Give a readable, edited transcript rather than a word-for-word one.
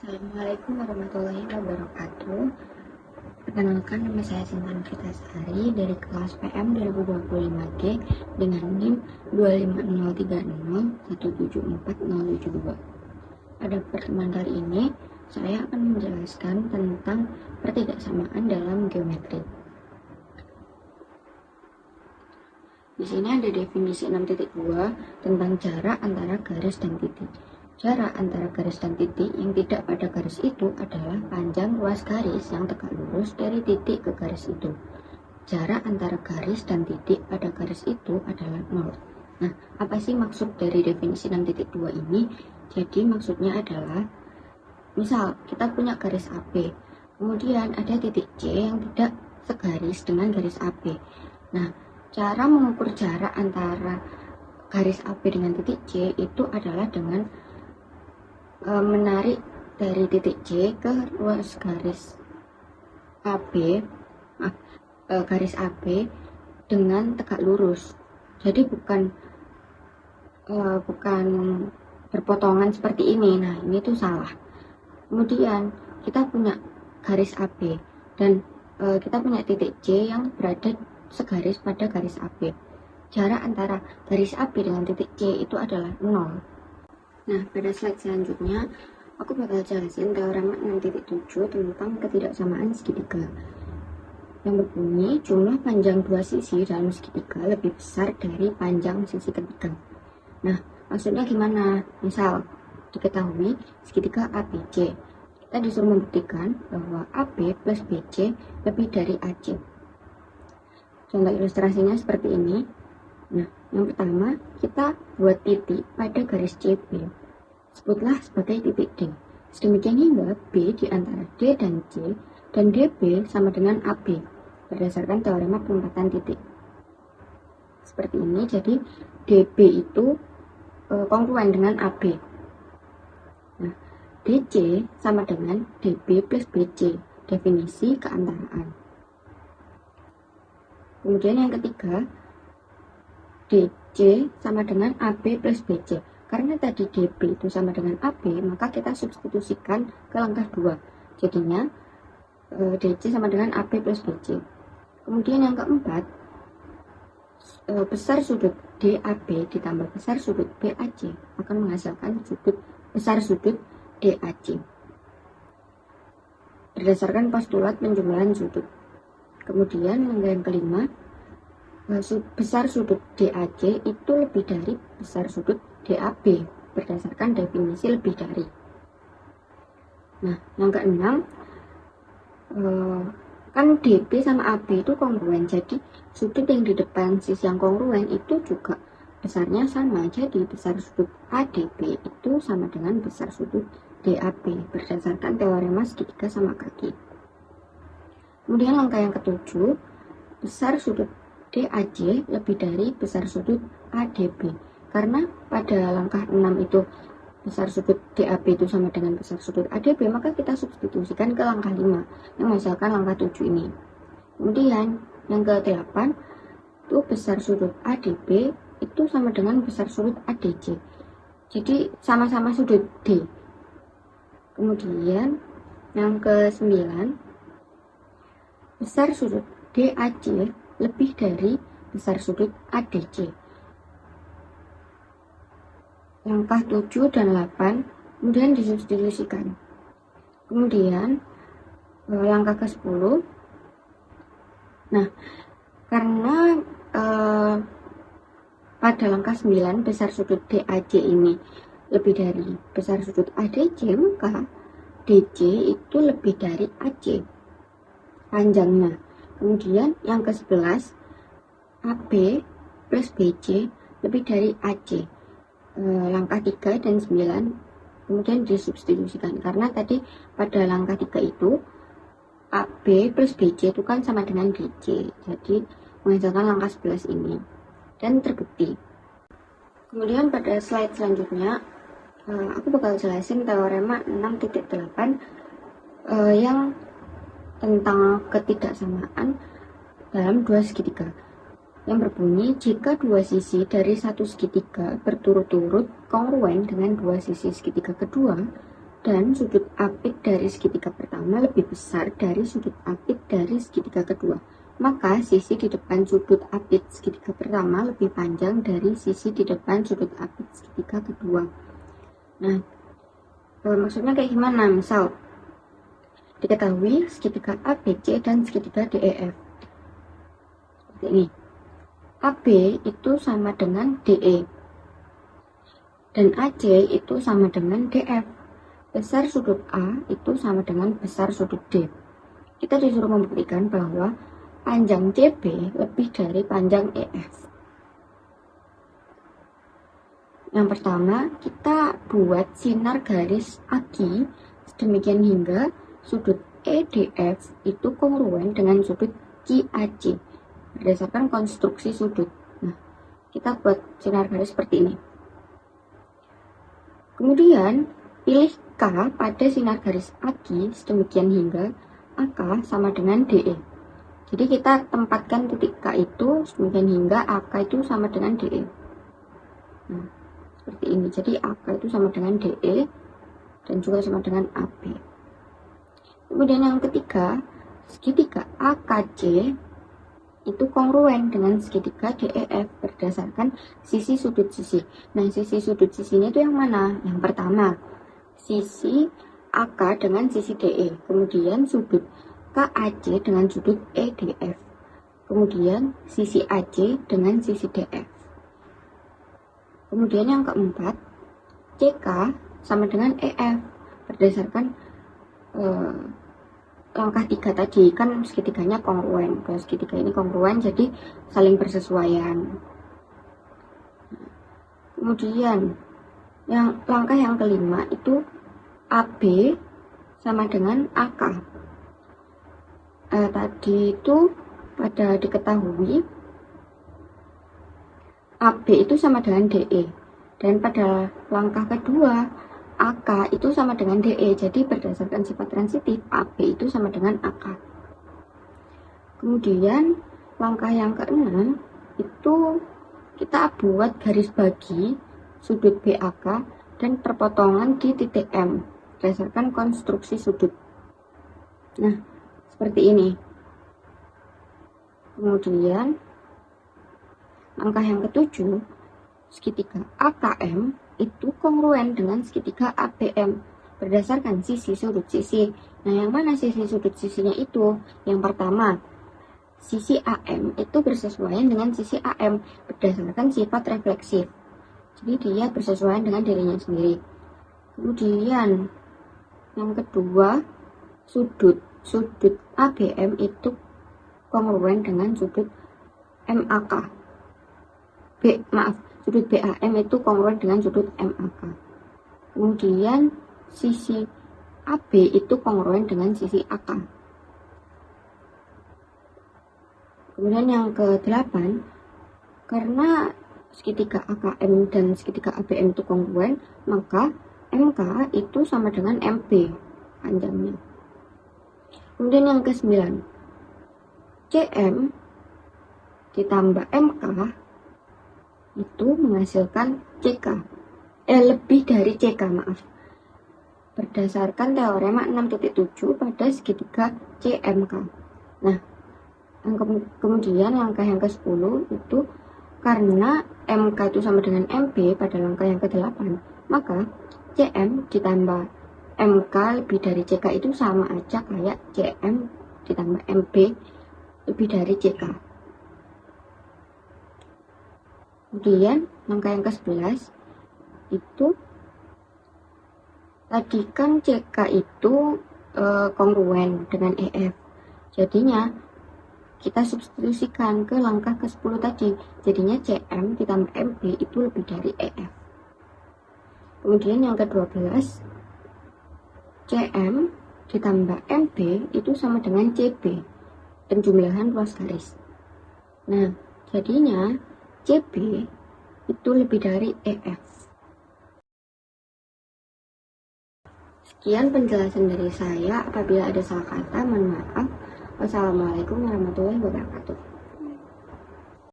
Assalamualaikum warahmatullahi wabarakatuh. Perkenalkan, nama saya Sintan Kritasari dari kelas PM 2025G dengan NIM 25030174072. Pada pertemuan kali ini, saya akan menjelaskan tentang pertidaksamaan dalam geometri. Di sini ada definisi 6.2 tentang jarak antara garis dan titik. Jarak antara garis dan titik yang tidak pada garis itu adalah panjang ruas garis yang tegak lurus dari titik ke garis itu. Jarak antara garis dan titik pada garis itu adalah 0. Nah, apa sih maksud dari definisi 6.2 ini? Jadi maksudnya adalah, misal kita punya garis AB, kemudian ada titik C yang tidak segaris dengan garis AB. Nah, cara mengukur jarak antara garis AB dengan titik C itu adalah dengan menarik dari titik C ke ruas garis AB, garis AB dengan tegak lurus. Jadi bukan berpotongan seperti ini. Nah, ini tuh salah. Kemudian kita punya garis AB dan kita punya titik C yang berada segaris pada garis AB. Jarak antara garis AB dengan titik C itu adalah 0. Nah, pada slide selanjutnya, aku bakal jelasin teorema 6.7 tentang ketidaksamaan segitiga. Yang berbunyi, jumlah panjang dua sisi dalam segitiga lebih besar dari panjang sisi ketiga. Nah, maksudnya gimana? Misal, diketahui segitiga ABC. Kita disuruh membuktikan bahwa AB plus BC lebih dari AC. Contoh ilustrasinya seperti ini. Nah, yang pertama, kita buat titik pada garis CB. Sebutlah sebagai titik D. Sedemikian hingga B di antara D dan C dan DB sama dengan AB berdasarkan teorema penempatan titik. Seperti ini, jadi DB itu kongruen dengan AB. Nah, DC sama dengan DB plus BC, definisi keantaraan. Kemudian yang ketiga, DC sama dengan AB plus BC. Karena tadi DB itu sama dengan AB, maka kita substitusikan ke langkah 2. Jadinya DC sama dengan AB plus BC. Kemudian yang keempat, besar sudut DAB ditambah besar sudut BAC akan menghasilkan besar sudut DAC. Berdasarkan postulat penjumlahan sudut. Kemudian yang kelima, besar sudut DAC itu lebih dari besar sudut DAB berdasarkan definisi lebih dari. Nah, yang keenam, kan DB sama AB itu kongruen, jadi sudut yang di depan sisi yang kongruen itu juga besarnya sama, jadi besar sudut ADB itu sama dengan besar sudut DAB berdasarkan teorema segitiga sama kaki. Kemudian langkah yang ketujuh, besar sudut DAC lebih dari besar sudut ADB. Karena pada langkah 6 itu besar sudut DAB itu sama dengan besar sudut ADB, maka kita substitusikan ke langkah 5 yang menghasilkan langkah 7 ini. Kemudian yang ke-8 itu besar sudut ADB itu sama dengan besar sudut ADC. Jadi sama-sama sudut D. Kemudian yang ke-9, besar sudut DAC lebih dari besar sudut ADC. Langkah 7 dan 8 kemudian disubstitusikan. Kemudian langkah ke-10. Nah, karena pada langkah 9 besar sudut DAC ini lebih dari besar sudut ADC, maka DC itu lebih dari AC panjangnya. Kemudian yang ke-11, AB plus BC lebih dari AC. Langkah 3 dan 9 kemudian disubstitusikan, karena tadi pada langkah 3 itu AB plus BC itu kan sama dengan DC, jadi menghasilkan langkah 11 ini dan terbukti. Kemudian pada slide selanjutnya aku bakal jelasin teorema 6.8 yang tentang ketidaksamaan dalam dua segitiga, yang berbunyi, jika dua sisi dari satu segitiga berturut-turut kongruen dengan dua sisi segitiga kedua, dan sudut apit dari segitiga pertama lebih besar dari sudut apit dari segitiga kedua. Maka sisi di depan sudut apit segitiga pertama lebih panjang dari sisi di depan sudut apit segitiga kedua. Nah, maksudnya kayak gimana? Misal, diketahui segitiga ABC dan segitiga DEF. Seperti ini. AB itu sama dengan DE. Dan AC itu sama dengan DF. Besar sudut A itu sama dengan besar sudut D. Kita disuruh membuktikan bahwa panjang CB lebih dari panjang EF. Yang pertama, kita buat sinar garis aki sedemikian hingga sudut EDF itu kongruen dengan sudut QAC berdasarkan konstruksi sudut. Nah, kita buat sinar garis seperti ini. Kemudian, pilih K pada sinar garis aki sedemikian hingga AK sama dengan DE. Jadi kita tempatkan titik K itu sedemikian hingga AK itu sama dengan DE. Nah, seperti ini. Jadi AK itu sama dengan DE dan juga sama dengan AB. Kemudian yang ketiga, segitiga AKC itu kongruen dengan segitiga DEF berdasarkan sisi sudut sisi. Nah, sisi sudut sisinya itu yang mana? Yang pertama, sisi AK dengan sisi DE. Kemudian sudut KAC dengan sudut EDF. Kemudian sisi AC dengan sisi DF. Kemudian yang keempat, CK sama dengan EF berdasarkan langkah 3 tadi, kan segitiganya kongruen. Kalau segitiga ini kongruen, jadi saling bersesuaian. Kemudian langkah yang kelima itu AB sama dengan AK. Tadi itu pada diketahui AB itu sama dengan DE, dan pada langkah kedua AK itu sama dengan DE, jadi berdasarkan sifat transitif AB itu sama dengan AK. Kemudian langkah yang keenam itu kita buat garis bagi sudut BAK dan perpotongan di titik M berdasarkan konstruksi sudut. Nah, seperti ini. Kemudian langkah yang ketujuh, segitiga AKM itu kongruen dengan segitiga ABM berdasarkan sisi sudut sisi. Nah, yang mana sisi sudut sisinya itu? Yang pertama, sisi AM itu bersesuaian dengan sisi AM berdasarkan sifat refleksif. Jadi dia bersesuaian dengan dirinya sendiri. Kemudian yang kedua, sudut ABM itu kongruen dengan sudut MAK. Sudut BAM itu kongruen dengan sudut MAK. Kemudian sisi AB itu kongruen dengan sisi AK. Kemudian yang ke-8, karena segitiga AKM dan segitiga ABM itu kongruen, maka MK itu sama dengan MB panjangnya. Kemudian yang ke-9, CM ditambah MK itu menghasilkan CK. Lebih dari CK, maaf. Berdasarkan teorema 6.7 pada segitiga CMK. Nah, kemudian langkah yang ke-10 itu karena MK itu sama dengan MB pada langkah yang ke-8, maka CM ditambah MK lebih dari CK itu sama aja kayak CM ditambah MB lebih dari CK. Kemudian langkah yang ke-11 itu tadi kan CK itu kongruen dengan EF. Jadinya kita substitusikan ke langkah ke-10 tadi. Jadinya CM ditambah MB itu lebih dari EF. Kemudian yang ke-12, CM ditambah MB itu sama dengan CB, penjumlahan ruas garis. Nah, jadinya CB itu lebih dari EF. Sekian penjelasan dari saya. Apabila ada salah kata, mohon maaf. Wassalamualaikum warahmatullahi wabarakatuh.